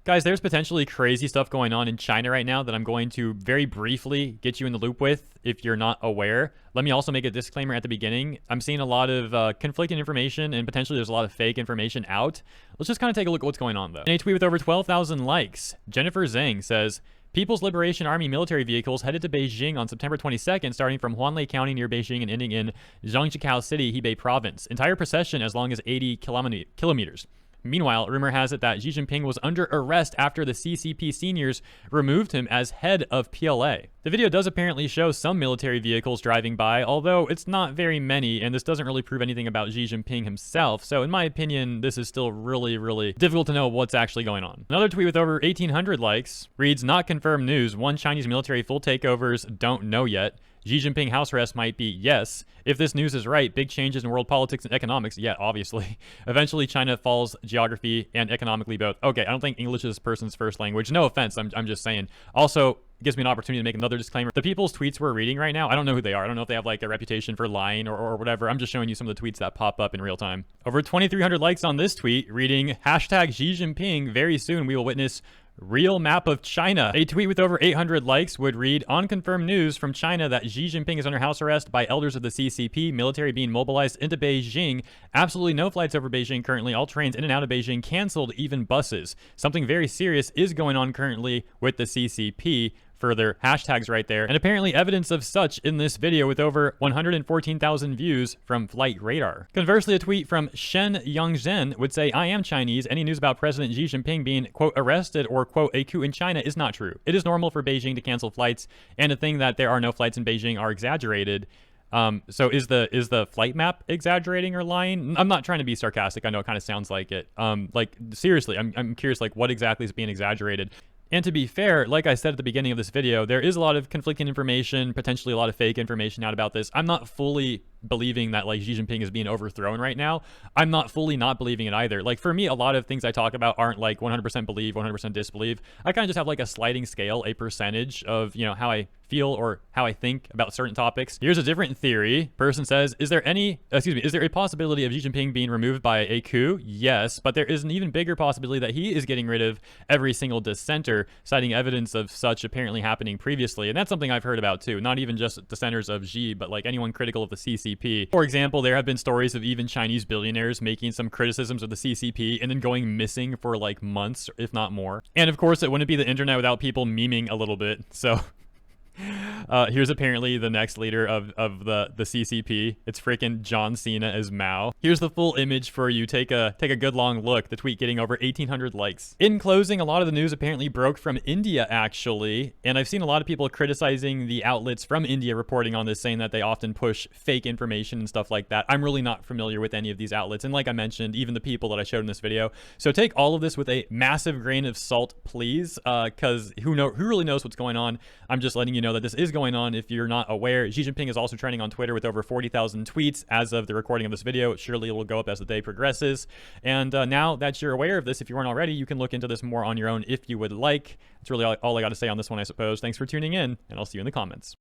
Guys, there's potentially crazy stuff going on in China right now that I'm going to very briefly get you in the loop with if you're not aware. Let me also make a disclaimer at the beginning. I'm seeing a lot of conflicting information and potentially there's a lot of fake information out. Let's just kind of take a look at what's going on though. In a tweet with over 12,000 likes, Jennifer Zhang says, People's Liberation Army military vehicles headed to Beijing on September 22nd, starting from Huanlei County near Beijing and ending in Zhangjiakou City, Hebei Province. Entire procession as long as 80 kilometers. Meanwhile, rumor has it that Xi Jinping was under arrest after the CCP seniors removed him as head of PLA. The video does apparently show some military vehicles driving by, although it's not very many, and this doesn't really prove anything about Xi Jinping himself, so in my opinion, this is still really difficult to know what's actually going on. Another tweet with over 1,800 likes reads, not confirmed news, one Chinese military full takeovers, don't know yet. Xi Jinping house arrest might be yes. If this news is right, big changes in world politics and economics, yeah, obviously. Eventually, China falls geography and economically both. Okay, I don't think English is this person's first language. No offense, I'm just saying. Also, it gives me an opportunity to make another disclaimer. The people's tweets we're reading right now, I don't know who they are. I don't know if they have like a reputation for lying or whatever. I'm just showing you some of the tweets that pop up in real time. Over 2,300 likes on this tweet reading, hashtag Xi Jinping, very soon we will witness real map of China. A tweet with over 800 likes would read, unconfirmed news from China that Xi Jinping is under house arrest by elders of the CCP, military being mobilized into Beijing. Absolutely no flights over Beijing currently. All trains in and out of Beijing canceled, even buses. Something very serious is going on currently with the CCP. Further hashtags right there, and apparently evidence of such in this video with over 114,000 views from Flight Radar. Conversely, a tweet from Shen Yangzhen would say, I am Chinese. Any news about President Xi Jinping being, quote, arrested or, quote, a coup in China is not true. It is normal for Beijing to cancel flights, and to think that there are no flights in Beijing are exaggerated. So is the flight map exaggerating or lying? I'm not trying to be sarcastic. I know it kind of sounds like it. Like, seriously, I'm curious, like, what exactly is being exaggerated? And to be fair, like I said at the beginning of this video, there is a lot of conflicting information, potentially a lot of fake information out about this. I'm not fully believing that like Xi Jinping is being overthrown right now. I'm not fully not believing it either. Like for me, a lot of things I talk about aren't like 100% believe, 100% disbelieve. I kind of just have like a sliding scale, a percentage of, you know, how I feel or how I think about certain topics. Here's a different theory. Person says, is there a possibility of Xi Jinping being removed by a coup? Yes, but there is an even bigger possibility that he is getting rid of every single dissenter, citing evidence of such apparently happening previously. And that's something I've heard about too. Not even just dissenters of Xi, but like anyone critical of the CCP. For example, there have been stories of even Chinese billionaires making some criticisms of the CCP and then going missing for like months, if not more. And of course, it wouldn't be the internet without people memeing a little bit. So here's apparently the next leader of the CCP. It's freaking John Cena as Mao. Here's the full image for you. Take a good long look. The tweet getting over 1,800 likes. In closing, a lot of the news apparently broke from India actually, and I've seen a lot of people criticizing the outlets from India reporting on this, saying that they often push fake information and stuff like that. I'm really not familiar with any of these outlets, and like I mentioned, even the people that I showed in this video. So take all of this with a massive grain of salt, please, because who really knows what's going on. I'm just letting you know that this is going on if you're not aware. Xi Jinping is also trending on Twitter with over 40,000 tweets as of the recording of this video. Surely it will go up as the day progresses. And now that you're aware of this, if you weren't already, you can look into this more on your own if you would like. That's really all I got to say on this one, I suppose. Thanks for tuning in, and I'll see you in the comments.